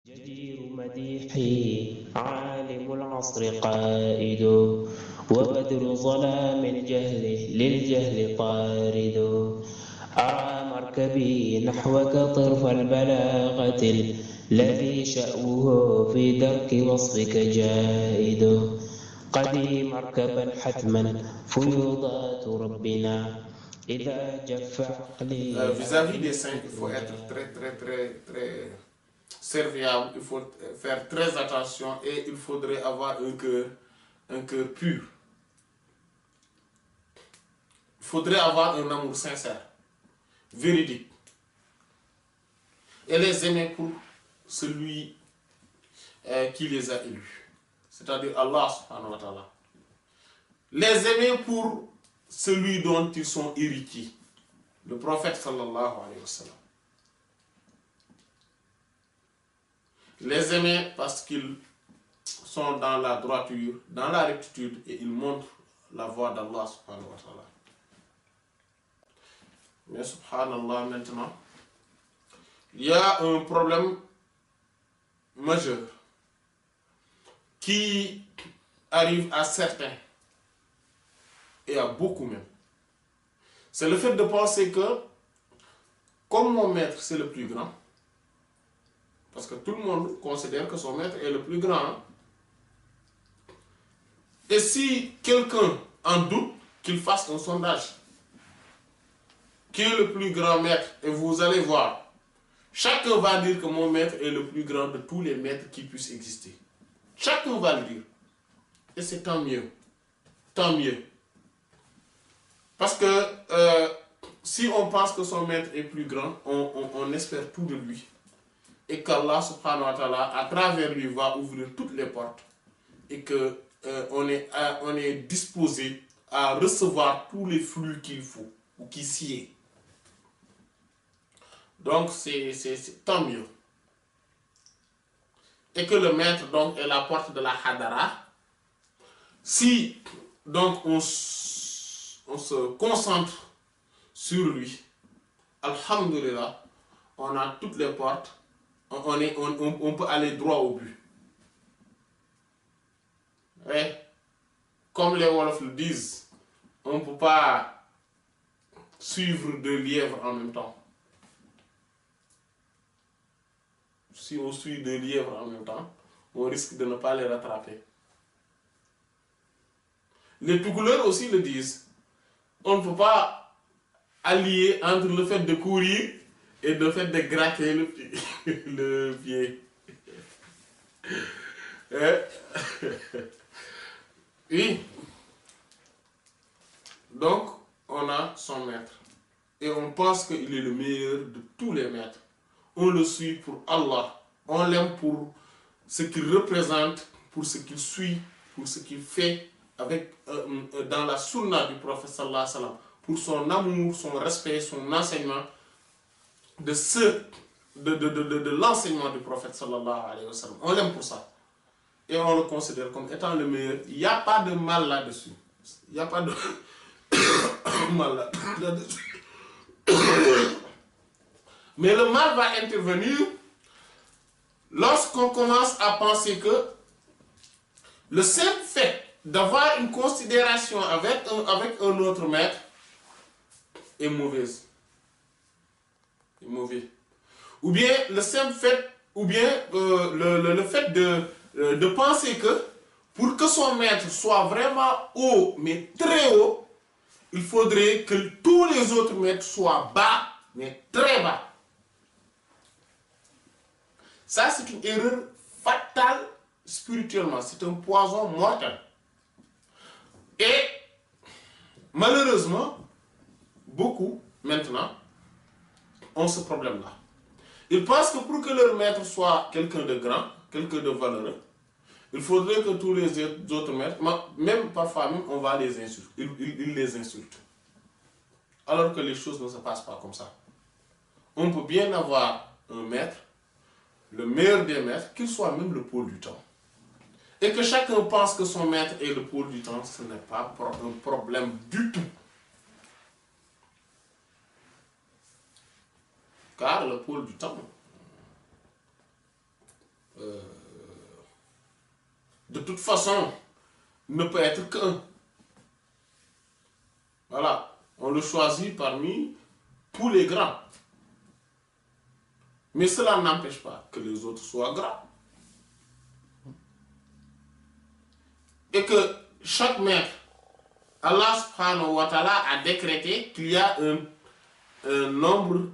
جدير مديحي عالم العصر قائد وبدر ظلام الجهل للجهل طارد أرى مركبي نحوك طرف البلاغة الذي شأوه في درك وصفك جائد قدي مركبا حتما فيوضات ربنا إذا جف عقلي Vis-à-vis des saints, il faut être très serviable, il faut faire très attention et il faudrait avoir un cœur pur. Il faudrait avoir un amour sincère, véridique. Et les aimer pour celui qui les a élus. C'est-à-dire Allah subhanahu wa ta'ala. Les aimer pour celui dont ils sont héritiers. Le prophète sallallahu alayhi wa sallam. Les aimer parce qu'ils sont dans la droiture, dans la rectitude et ils montrent la voie d'Allah subhanahu wa ta'ala. Mais subhanallah maintenant, il y a un problème majeur qui arrive à certains et à beaucoup même. C'est le fait de penser que comme mon maître c'est le plus grand, parce que tout le monde considère que son maître est le plus grand. Et si quelqu'un en doute, qu'il fasse un sondage. Qui est le plus grand maître? Et vous allez voir. Chacun va dire que mon maître est le plus grand de tous les maîtres qui puissent exister. Chacun va le dire. Et c'est tant mieux. Tant mieux. Parce que si on pense que son maître est plus grand, on espère tout de lui. Et qu'Allah subhanahu wa ta'ala, à travers lui, va ouvrir toutes les portes. Et que on est disposé à recevoir tous les flux qu'il faut, ou qui s'y est. Donc c'est tant mieux. Et que le maître donc est la porte de la hadara. Si donc on se concentre sur lui, alhamdulillah, on a toutes les portes. On peut aller droit au but. Et, comme les Wolofs le disent, on ne peut pas suivre deux lièvres en même temps. Si on suit deux lièvres en même temps, on risque de ne pas les rattraper. Les Toucouleurs aussi le disent. On ne peut pas allier entre le fait de courir et le fait de gratter le pied. Oui. Donc, on a son maître. Et on pense qu'il est le meilleur de tous les maîtres. On le suit pour Allah. On l'aime pour ce qu'il représente, pour ce qu'il suit, pour ce qu'il fait avec, dans la sunna du prophète sallallahu alayhi wa sallam, pour son amour, son respect, son enseignement, de l'enseignement du prophète sallallahu alayhi wa sallam. On l'aime pour ça. Et on le considère comme étant le meilleur. Il n'y a pas de mal là-dessus. Il n'y a pas de mal là-dessus. Mais le mal va intervenir lorsqu'on commence à penser que le simple fait d'avoir une considération avec un autre maître est mauvaise. Est mauvais. Ou bien le simple fait, ou bien le fait de penser que pour que son maître soit vraiment haut, mais très haut, il faudrait que tous les autres maîtres soient bas, mais très bas. Ça, c'est une erreur fatale spirituellement. C'est un poison mortel. Et malheureusement, beaucoup, maintenant, ont ce problème-là. Ils pensent que pour que leur maître soit quelqu'un de grand, quelqu'un de valeureux, il faudrait que tous les autres maîtres, même parfois même, on va les insulter. Ils les insultent. Alors que les choses ne se passent pas comme ça. On peut bien avoir un maître, le meilleur des maîtres, qu'il soit même le pôle du temps. Et que chacun pense que son maître est le pôle du temps, ce n'est pas un problème du tout. Car le pôle du temps, toute façon, ne peut être qu'un. Voilà, on le choisit parmi tous les grands. Mais cela n'empêche pas que les autres soient grands. Et que chaque maître, Allah subhanahu wa ta'ala a décrété qu'il y a un nombre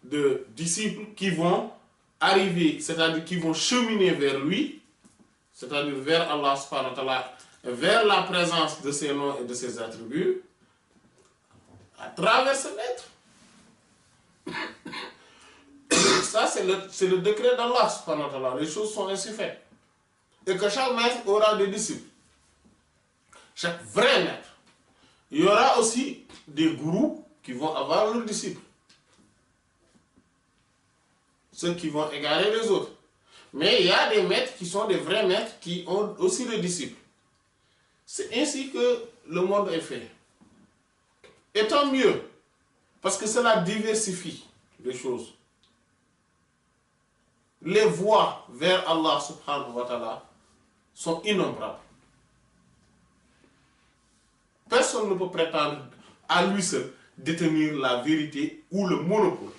de disciples qui vont arriver, c'est-à-dire qui vont cheminer vers lui, c'est-à-dire vers Allah subhanahu wa ta'ala, vers la présence de ses noms et de ses attributs, à travers ce maître. Ça, c'est le décret d'Allah subhanahu wa ta'ala. Les choses sont ainsi faites. Et que chaque maître aura des disciples. Chaque vrai maître. Il y aura aussi des gourous qui vont avoir leurs disciples. Ceux qui vont égarer les autres. Mais il y a des maîtres qui sont des vrais maîtres qui ont aussi des disciples. C'est ainsi que le monde est fait. Et tant mieux, parce que cela diversifie les choses. Les voies vers Allah subhanahu wa ta'ala sont innombrables. Personne ne peut prétendre à lui seul détenir la vérité ou le monopole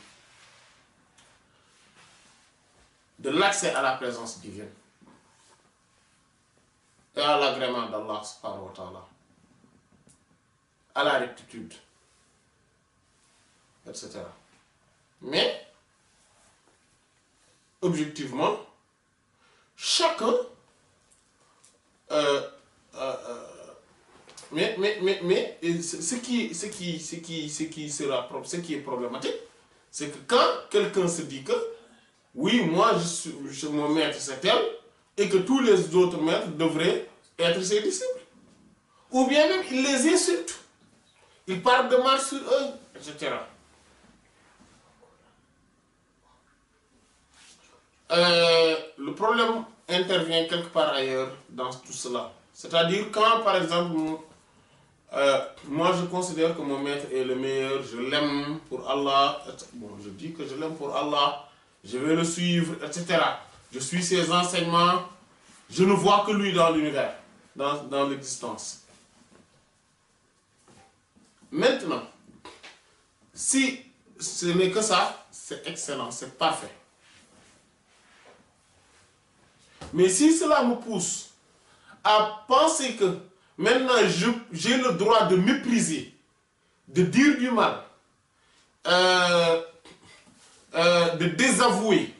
de l'accès à la présence divine et à l'agrément d'Allah subhanahu wa ta'ala, à la rectitude, etc. Mais, objectivement, chacun mais ce qui est problématique, c'est que quand quelqu'un se dit que oui, moi mon maître c'est tel, et que tous les autres maîtres devraient être ses disciples, ou bien même il les insulte, il parle de mal sur eux, etc. Le problème intervient quelque part ailleurs dans tout cela. C'est-à-dire quand, par exemple, moi je considère que mon maître est le meilleur, je l'aime pour Allah, bon, je dis que je l'aime pour Allah, je vais le suivre, etc. Je suis ses enseignements, je ne vois que lui dans l'univers, dans l'existence. Maintenant, si ce n'est que ça, c'est excellent, c'est parfait. Mais si cela me pousse à penser que maintenant j'ai le droit de mépriser, de dire du mal, de désavouer,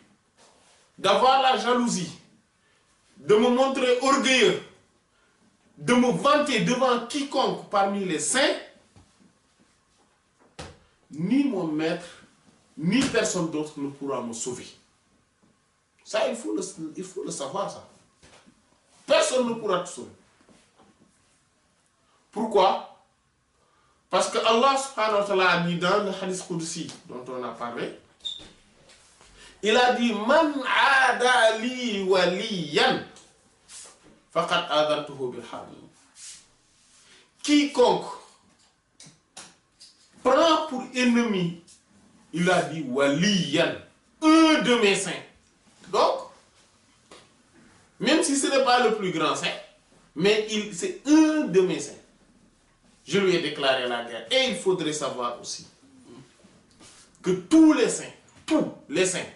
d'avoir la jalousie, de me montrer orgueilleux, de me vanter devant quiconque parmi les saints, ni mon maître, ni personne d'autre ne pourra me sauver. Ça, il faut le savoir, ça. Personne ne pourra te sauver. Pourquoi? Parce que Allah subhanahu wa ta'ala a dit dans le hadith Qudsi dont on a parlé, il a dit Man aada li waliyan faqad adantuhu bil harb. Quiconque prend pour ennemi, il a dit waliyan, un de mes saints. Donc, même si ce n'est pas le plus grand saint, mais c'est un de mes saints, je lui ai déclaré la guerre. Et il faudrait savoir aussi que tous les saints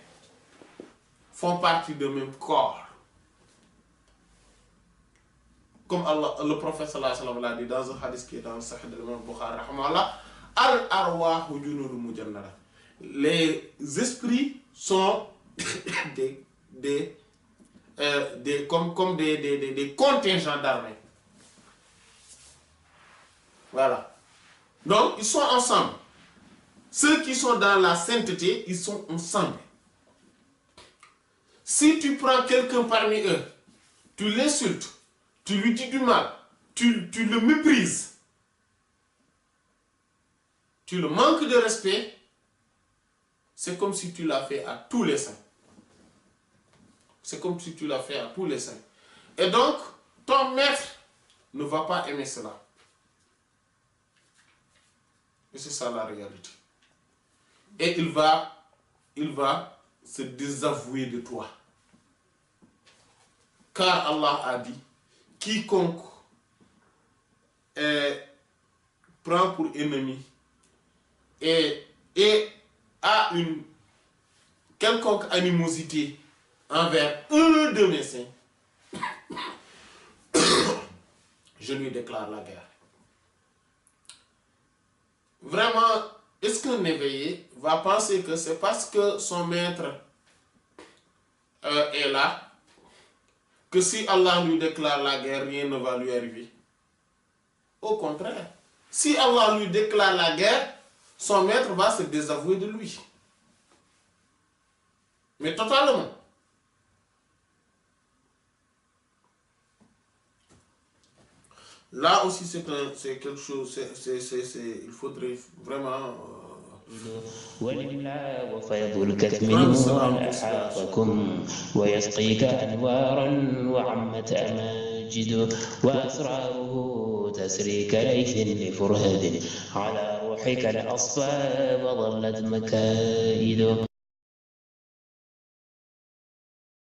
font partie du même corps. Comme le prophète sallallahu alayhi wa sallam l'a dit dans un hadith qui est dans le Sahih de l'imam Bukhari, al-arwahu junudun mujannada. Les esprits sont comme des contingents d'armée. Voilà. Donc, ils sont ensemble. Ceux qui sont dans la sainteté, ils sont ensemble. Si tu prends quelqu'un parmi eux, tu l'insultes, tu lui dis du mal, tu le méprises, tu le manques de respect, c'est comme si tu l'as fait à tous les saints. C'est comme si tu l'as fait à tous les saints. Et donc, ton maître ne va pas aimer cela. Et c'est ça la réalité. Et il va se désavouer de toi. Car Allah a dit, quiconque prend pour ennemi et a une quelconque animosité envers un de mes saints, je lui déclare la guerre. Vraiment, est-ce qu'un éveillé va penser que c'est parce que son maître est là, que si Allah lui déclare la guerre, rien ne va lui arriver? Au contraire, si Allah lui déclare la guerre, son maître va se désavouer de lui. Mais totalement. Là aussi, c'est quelque chose, il faudrait vraiment ولله وفيض الكتم نورا أحاطكم ويسقيك أنوارا وعمت أماجد وأسراره تسري كليث لفرهد على روحك الأصفى وظلت مكائد